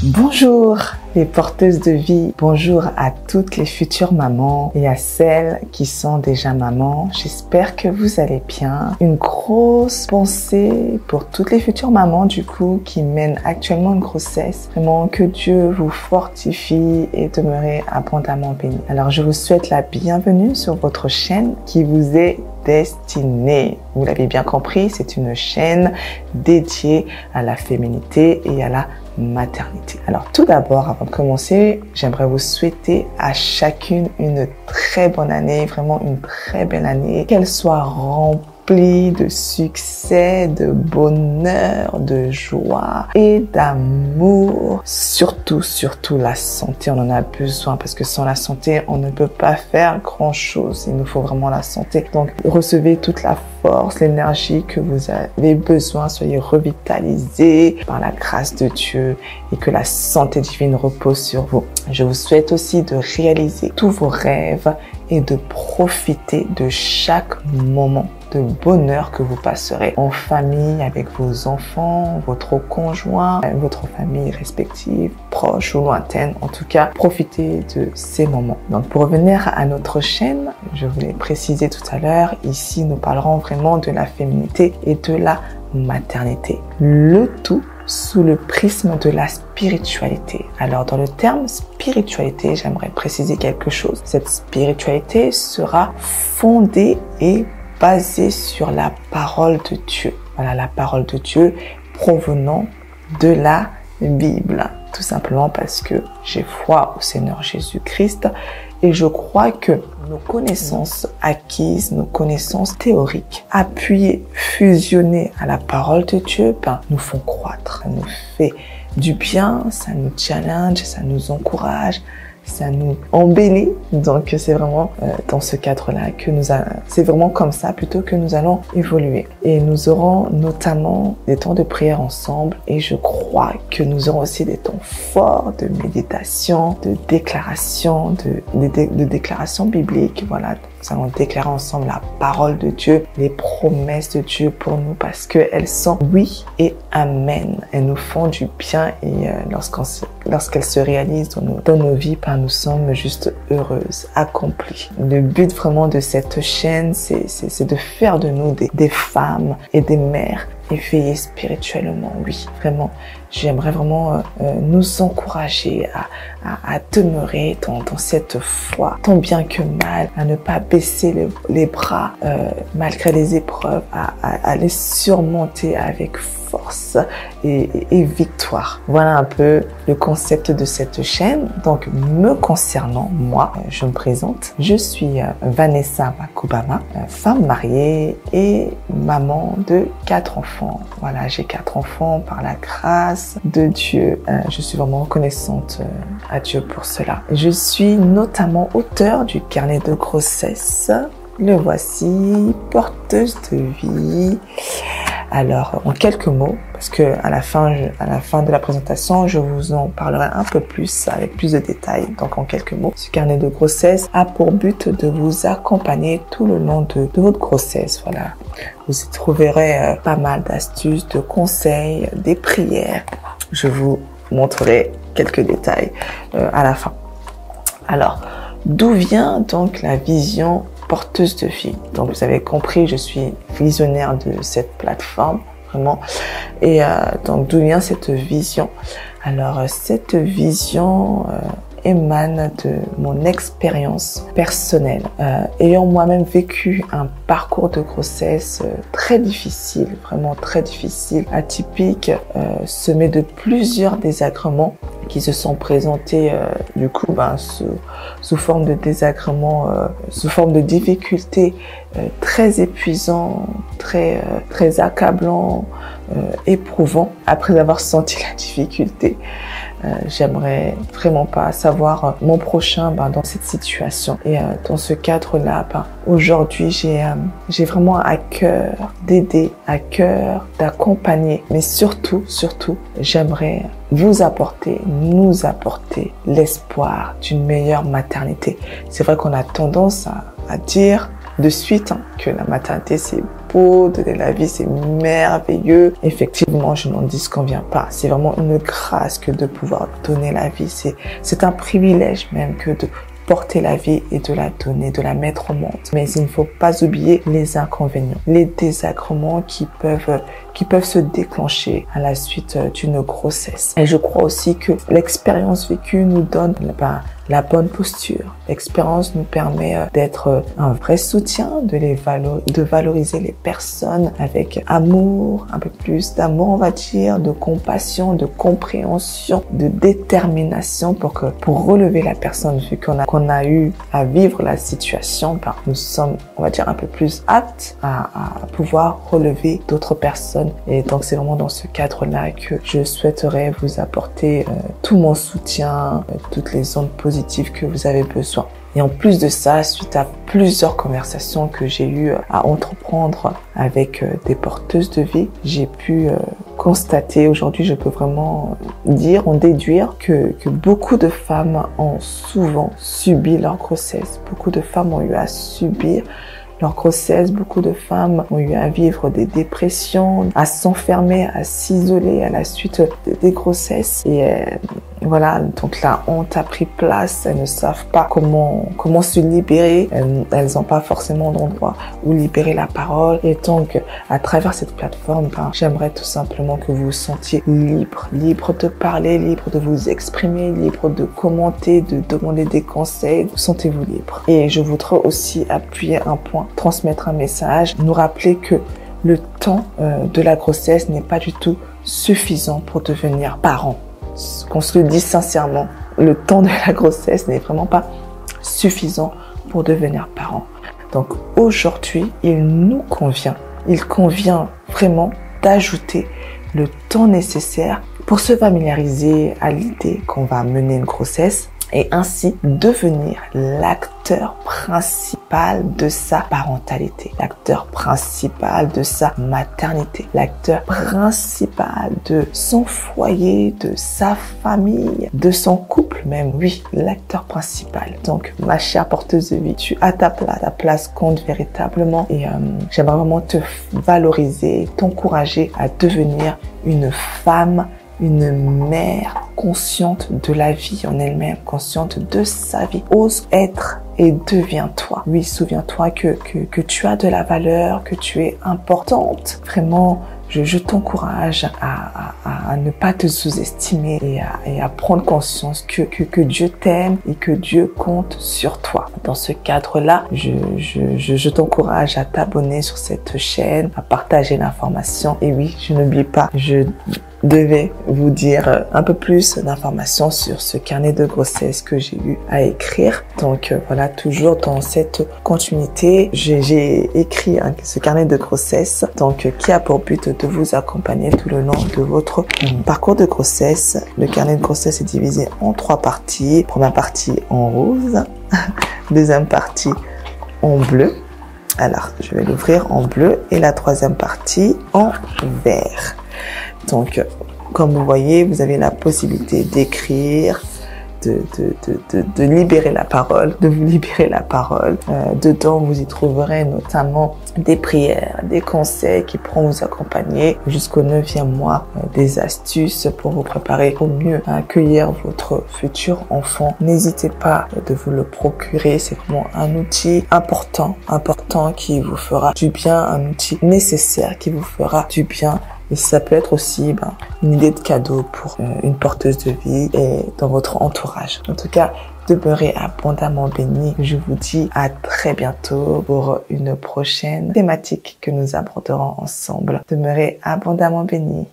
Bonjour les porteuses de vie, bonjour à toutes les futures mamans et à celles qui sont déjà mamans. J'espère que vous allez bien. Une grosse pensée pour toutes les futures mamans du coup qui mènent actuellement une grossesse. Vraiment que Dieu vous fortifie et demeurez abondamment bénis. Alors je vous souhaite la bienvenue sur votre chaîne qui vous est destinée. Vous l'avez bien compris, c'est une chaîne dédiée à la féminité et à la maternité. Alors tout d'abord, avant de commencer, j'aimerais vous souhaiter à chacune une très bonne année, vraiment une très belle année, qu'elle soit remplie de succès, de bonheur, de joie et d'amour. Surtout la santé, on en a besoin parce que sans la santé, on ne peut pas faire grand chose. Il nous faut vraiment la santé. Donc, recevez toute la force, l'énergie que vous avez besoin. Soyez revitalisés par la grâce de Dieu et que la santé divine repose sur vous. Je vous souhaite aussi de réaliser tous vos rêves et de profiter de chaque moment de bonheur que vous passerez en famille, avec vos enfants, votre conjoint, votre famille respective, proche ou lointaine. En tout cas, profitez de ces moments. Donc, pour revenir à notre chaîne, je vous l'ai précisé tout à l'heure, ici, nous parlerons vraiment de la féminité et de la maternité. Le tout sous le prisme de la spiritualité. Alors, dans le terme spiritualité, j'aimerais préciser quelque chose. Cette spiritualité sera fondée et basée sur la parole de Dieu. Voilà, la parole de Dieu provenant de la Bible. Tout simplement parce que j'ai foi au Seigneur Jésus-Christ et je crois que nos connaissances acquises, nos connaissances théoriques, appuyées, fusionnées à la parole de Dieu, nous font croître. Ça nous fait du bien, ça nous challenge, ça nous encourage, ça nous embellit. Donc c'est vraiment dans ce cadre-là que c'est vraiment comme ça plutôt que nous allons évoluer. Et nous aurons notamment des temps de prière ensemble et je crois que nous aurons aussi des temps forts de méditation, de déclaration, de déclaration biblique. Voilà, nous allons déclarer ensemble la parole de Dieu, les promesses de Dieu pour nous parce qu'elles sont oui et amen. Elles nous font du bien et lorsqu'elles se réalisent dans nos vies, nous sommes juste heureuses, accomplies. Le but vraiment de cette chaîne, c'est de faire de nous des femmes et des mères éveillées spirituellement. Oui, vraiment, j'aimerais vraiment nous encourager à demeurer dans cette foi, tant bien que mal, à ne pas baisser les bras malgré les épreuves, à les surmonter avec force et victoire. Voilà un peu le concept de cette chaîne. Donc, me concernant, moi, je me présente. Je suis Vanessa Makubama, femme mariée et maman de 4 enfants. Voilà, j'ai 4 enfants par la grâce de Dieu. Je suis vraiment reconnaissante à Dieu pour cela. Je suis notamment auteure du carnet de grossesse. Le voici, porteuse de vie. Alors, en quelques mots, parce que à la fin de la présentation, je vous en parlerai un peu plus, avec plus de détails. Donc, en quelques mots, ce carnet de grossesse a pour but de vous accompagner tout le long de votre grossesse. Voilà, vous y trouverez pas mal d'astuces, de conseils, des prières. Je vous montrerai quelques détails à la fin. Alors, d'où vient donc la vision porteuse de vie? Donc vous avez compris, je suis visionnaire de cette plateforme, vraiment. Et donc d'où vient cette vision? Alors cette vision émane de mon expérience personnelle. Ayant moi-même vécu un parcours de grossesse très difficile, vraiment très difficile, atypique, semé de plusieurs désagréments qui se sont présentés du coup sous forme de désagréments, sous forme de difficultés très épuisants, très accablants, éprouvants. Après avoir senti la difficulté, j'aimerais vraiment pas savoir mon prochain dans cette situation. Et dans ce cadre-là, aujourd'hui, j'ai vraiment à cœur d'aider, à cœur d'accompagner, mais surtout, j'aimerais nous apporter l'espoir d'une meilleure maternité. C'est vrai qu'on a tendance à dire de suite que la maternité c'est beau, donner la vie, c'est merveilleux. Effectivement, je n'en disconviens pas. C'est vraiment une grâce que de pouvoir donner la vie. C'est un privilège même que de porter la vie et de la donner, de la mettre au monde. Mais il ne faut pas oublier les inconvénients, les désagréments qui peuvent se déclencher à la suite d'une grossesse. Et je crois aussi que l'expérience vécue nous donne la bonne posture. L'expérience nous permet d'être un vrai soutien, de valoriser les personnes avec amour, un peu plus d'amour, on va dire, de compassion, de compréhension, de détermination pour relever la personne. Vu qu'on a eu à vivre la situation, nous sommes, on va dire, un peu plus aptes à pouvoir relever d'autres personnes. Et donc, c'est vraiment dans ce cadre-là que je souhaiterais vous apporter tout mon soutien, toutes les ondes positives que vous avez besoin. Et en plus de ça, suite à plusieurs conversations que j'ai eu à entreprendre avec des porteuses de vie, j'ai pu constater, aujourd'hui je peux vraiment en déduire que beaucoup de femmes ont souvent subi leur grossesse. Beaucoup de femmes ont eu à subir leur grossesse, beaucoup de femmes ont eu à vivre des dépressions, à s'enfermer, à s'isoler à la suite des grossesses. Et voilà, donc la honte a pris place, elles ne savent pas comment se libérer, elles n'ont pas forcément d'endroit où libérer la parole. Et donc, à travers cette plateforme, j'aimerais tout simplement que vous vous sentiez libre de parler, libre de vous exprimer, libre de commenter, de demander des conseils. Sentez-vous libre. Et je voudrais aussi appuyer un point, transmettre un message, nous rappeler que le temps de la grossesse n'est pas du tout suffisant pour devenir parent. Qu'on se le dise sincèrement, le temps de la grossesse n'est vraiment pas suffisant pour devenir parent. Donc aujourd'hui, il convient vraiment d'ajouter le temps nécessaire pour se familiariser à l'idée qu'on va mener une grossesse et ainsi devenir l'acteur principal de sa parentalité, l'acteur principal de sa maternité, l'acteur principal de son foyer, de sa famille, de son couple même. Oui, l'acteur principal. Donc, ma chère porteuse de vie, tu as ta place compte véritablement et j'aimerais vraiment te valoriser, t'encourager à devenir une femme, une mère consciente de la vie en elle-même, consciente de sa vie. Ose être et deviens-toi. Oui, souviens-toi que tu as de la valeur, que tu es importante. Vraiment, je t'encourage à ne pas te sous-estimer et à prendre conscience que Dieu t'aime et que Dieu compte sur toi. Dans ce cadre-là, je t'encourage à t'abonner sur cette chaîne, à partager l'information. Et oui, je n'oublie pas, je devais vous dire un peu plus d'informations sur ce carnet de grossesse que j'ai eu à écrire. Donc voilà, toujours dans cette continuité, j'ai écrit ce carnet de grossesse donc qui a pour but de vous accompagner tout le long de votre parcours de grossesse. Le carnet de grossesse est divisé en 3 parties. Première partie en rose, deuxième partie en bleu. Alors, je vais l'ouvrir en bleu et la troisième partie en vert. Donc, comme vous voyez, vous avez la possibilité d'écrire, de libérer la parole, de vous libérer la parole. Dedans, vous y trouverez notamment des prières, des conseils qui pourront vous accompagner jusqu'au 9e mois, des astuces pour vous préparer au mieux à accueillir votre futur enfant. N'hésitez pas de vous le procurer, c'est vraiment un outil important qui vous fera du bien, un outil nécessaire qui vous fera du bien. Et ça peut être aussi une idée de cadeau pour une porteuse de vie et dans votre entourage. En tout cas, demeurez abondamment bénis. Je vous dis à très bientôt pour une prochaine thématique que nous aborderons ensemble. Demeurez abondamment bénis.